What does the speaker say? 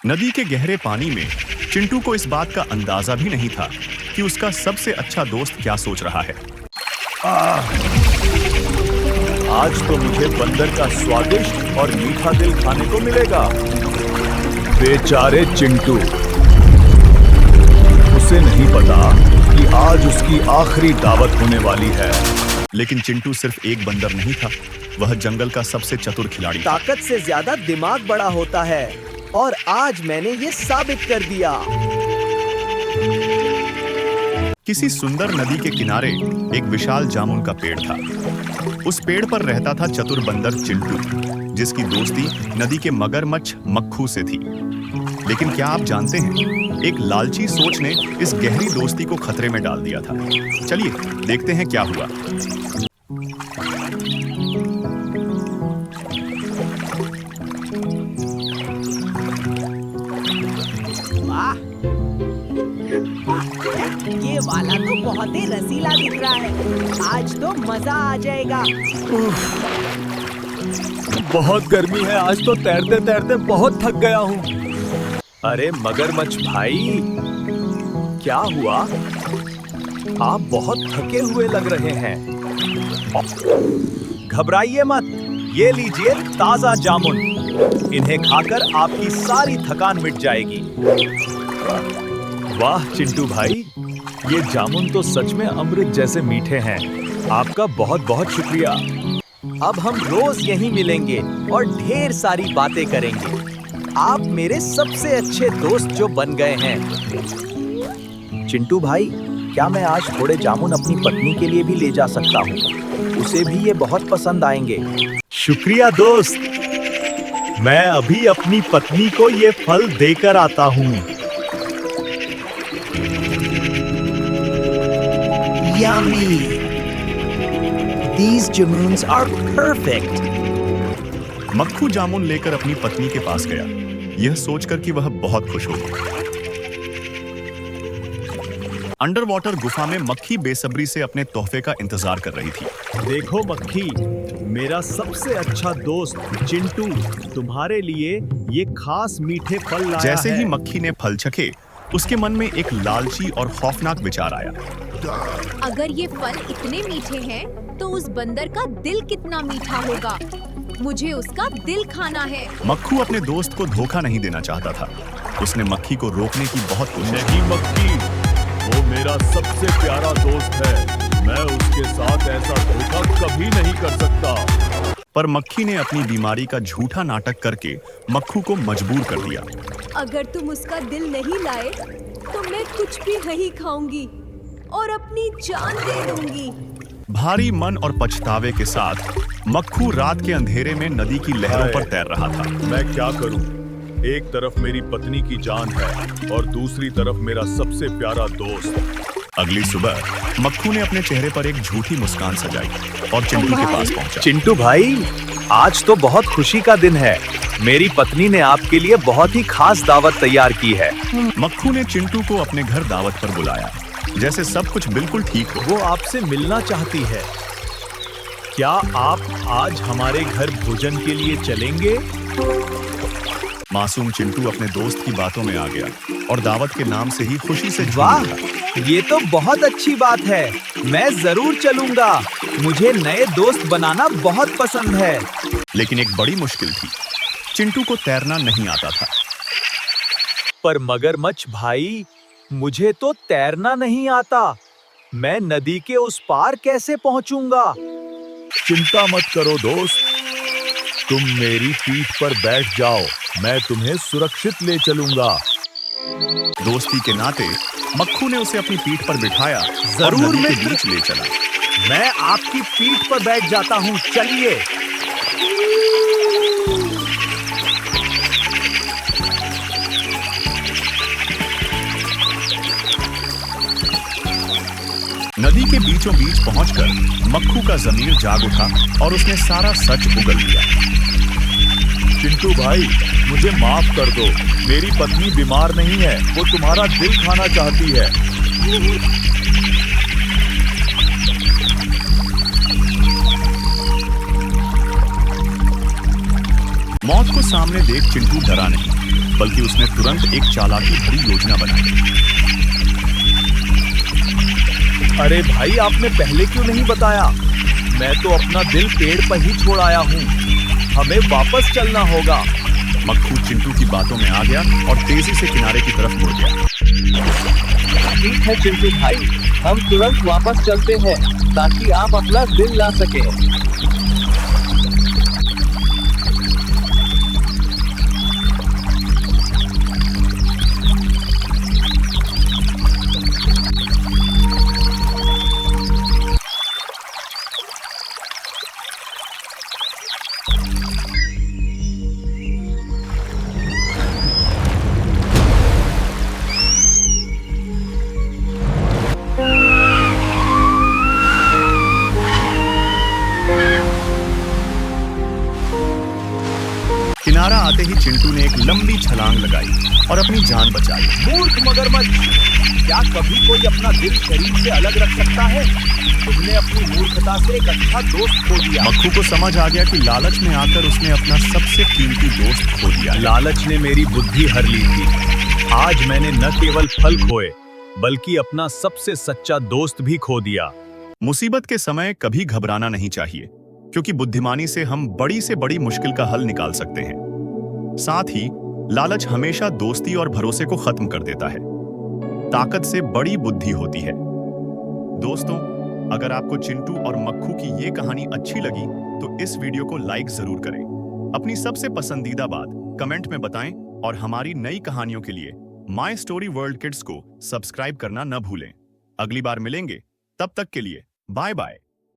नदी के गहरे पानी में चिंटू को इस बात का अंदाजा भी नहीं था कि उसका सबसे अच्छा दोस्त क्या सोच रहा है। आज तो मुझे बंदर का स्वादिष्ट और मीठा दिल खाने को मिलेगा। बेचारे चिंटू, उसे नहीं पता कि आज उसकी आखिरी दावत होने वाली है। लेकिन चिंटू सिर्फ एक बंदर नहीं था, वह जंगल का सबसे चतुर खिलाड़ी था। ताकत से ज्यादा दिमाग बड़ा होता है और आज मैंने ये साबित कर दिया। किसी सुंदर नदी के किनारे एक विशाल जामुन का पेड़ था। उस पेड़ पर रहता था चतुर बंदर चिंटू, जिसकी दोस्ती नदी के मगरमच्छ मक्खू से थी। लेकिन क्या आप जानते हैं, एक लालची सोच ने इस गहरी दोस्ती को खतरे में डाल दिया था। चलिए देखते हैं क्या हुआ। ये वाला तो बहुत ही रसीला दिख रहा है। आज तो मजा आ जाएगा। बहुत गर्मी है, आज तो तैरते तैरते बहुत थक गया हूँ। अरे मगरमच्छ भाई, क्या हुआ? आप बहुत थके हुए लग रहे हैं। घबराइए मत, ये लीजिए ताजा जामुन। इन्हें खाकर आपकी सारी थकान मिट जाएगी। वाह चिंटू भाई, ये जामुन तो सच में अमृत जैसे मीठे हैं। आपका बहुत बहुत शुक्रिया। अब हम रोज यहीं मिलेंगे और ढेर सारी बातें करेंगे। आप मेरे सबसे अच्छे दोस्त जो बन गए हैं। चिंटू भाई, क्या मैं आज थोड़े जामुन अपनी पत्नी के लिए भी ले जा सकता हूँ? उसे भी ये बहुत पसंद आएंगे। शुक्रिया दोस्त, मैं अभी अपनी पत्नी को ये फल देकर आता हूँ। Yummy! These jamuns are perfect. मक्खू जामुन लेकर अपनी पत्नी के पास गया, यह सोचकर कि वह बहुत खुश होगी। अंडर वाटर गुफा में मक्खी बेसब्री से अपने तोहफे का इंतजार कर रही थी। देखो मक्खी, मेरा सबसे अच्छा दोस्त चिंटू तुम्हारे लिए ये खास मीठे फल लाया है। जैसे ही मक्खी ने फल चखे, उसके मन में एक लालची और खौफनाक विचार आया। अगर ये फल इतने मीठे हैं, तो उस बंदर का दिल कितना मीठा होगा। मुझे उसका दिल खाना है। मक्खू अपने दोस्त को धोखा नहीं देना चाहता था। उसने मक्खी को रोकने की बहुत कोशिश की। नहीं मक्खी, वो मेरा सबसे प्यारा दोस्त है। मैं उसके साथ ऐसा धोखा कभी नहीं कर सकता। पर मक्खी ने अपनी बीमारी का झूठा नाटक करके मक्खू को मजबूर कर दिया। अगर तुम उसका दिल नहीं लाए, तो मैं कुछ भी नहीं खाऊंगी और अपनी जान दे दूंगी। भारी मन और पछतावे के साथ मक्खू रात के अंधेरे में नदी की लहरों पर तैर रहा था। मैं क्या करूं? एक तरफ मेरी पत्नी की जान है और दूसरी तरफ मेरा सबसे प्यारा दोस्त। अगली सुबह मक्खू ने अपने चेहरे पर एक झूठी मुस्कान सजाई और चिंटू के पास पहुंचा। चिंटू भाई, आज तो बहुत खुशी का दिन है। मेरी पत्नी ने आपके लिए बहुत ही खास दावत तैयार की है। मक्खू ने चिंटू को अपने घर दावत पर बुलाया, जैसे सब कुछ बिल्कुल ठीक हो। वो आपसे मिलना चाहती है। क्या आप आज हमारे घर भोजन के लिए चलेंगे? मासूम चिंटू अपने दोस्त की बातों में आ गया और दावत के नाम से ही खुशी से वाह, झूम उठा। ये तो बहुत अच्छी बात है। मैं जरूर चलूंगा। मुझे नए दोस्त बनाना बहुत पसंद है। लेकिन एक बड़ी मुश्किल थी, चिंटू को तैरना नहीं आता था। पर मगरमच्छ भाई, मुझे तो तैरना नहीं आता। मैं नदी के उस पार कैसे पहुंचूंगा? चिंता मत करो दोस्त, तुम मेरी पीठ पर बैठ जाओ, मैं तुम्हें सुरक्षित ले चलूंगा। दोस्ती के नाते मक्खू ने उसे अपनी पीठ पर बिठाया और जरूर नदी के मित्र। बीच ले चला। मैं आपकी पीठ पर बैठ जाता हूँ, चलिए। नदी के बीचों बीच पहुंचकर मक्खू का ज़मीर जाग उठा और उसने सारा सच उगल दिया। चिंटू भाई, मुझे माफ कर दो। मेरी पत्नी बीमार नहीं है, वो तुम्हारा दिल खाना चाहती है। मौत को सामने देख चिंटू डरा नहीं। बल्कि उसने तुरंत एक चालाकी भरी योजना बनाई। अरे भाई, आपने पहले क्यों नहीं बताया? मैं तो अपना दिल पेड़ पर ही छोड़ आया हूँ। हमें वापस चलना होगा। मक्खू चिंटू की बातों में आ गया और तेजी से किनारे की तरफ मुड़ गया। ठीक है चिंटू भाई, हम तुरंत वापस चलते हैं ताकि आप अपना दिल ला सकें। किनारा आते ही चिंटू ने एक लंबी छलांग लगाई और अपनी जान बचाई। मूर्ख मगरमच्छ, क्या कभी कोई अपना दिल शरीर से अलग रख सकता है? तुमने अपनी मूर्खता से एक अच्छा दोस्त खो दिया। मक्खू को समझ आ गया कि लालच में आकर उसने अपना सबसे कीमती दोस्त खो दिया। लालच ने मेरी बुद्धि हर ली थी। आज मैंने न केवल फल खोए, बल्कि अपना सबसे सच्चा दोस्त भी खो दिया। मुसीबत के समय कभी घबराना नहीं चाहिए, क्योंकि बुद्धिमानी से हम बड़ी से बड़ी मुश्किल का हल निकाल सकते हैं। साथ ही लालच हमेशा दोस्ती और भरोसे को खत्म कर देता है। ताकत से बड़ी बुद्धि होती है। दोस्तों, अगर आपको चिंटू और मक्खू की ये कहानी अच्छी लगी तो इस वीडियो को लाइक जरूर करें। अपनी सबसे पसंदीदा बात कमेंट में बताएं और हमारी नई कहानियों के लिए माय स्टोरी वर्ल्ड किड्स को सब्सक्राइब करना न भूलें। अगली बार मिलेंगे, तब तक के लिए बाय बाय।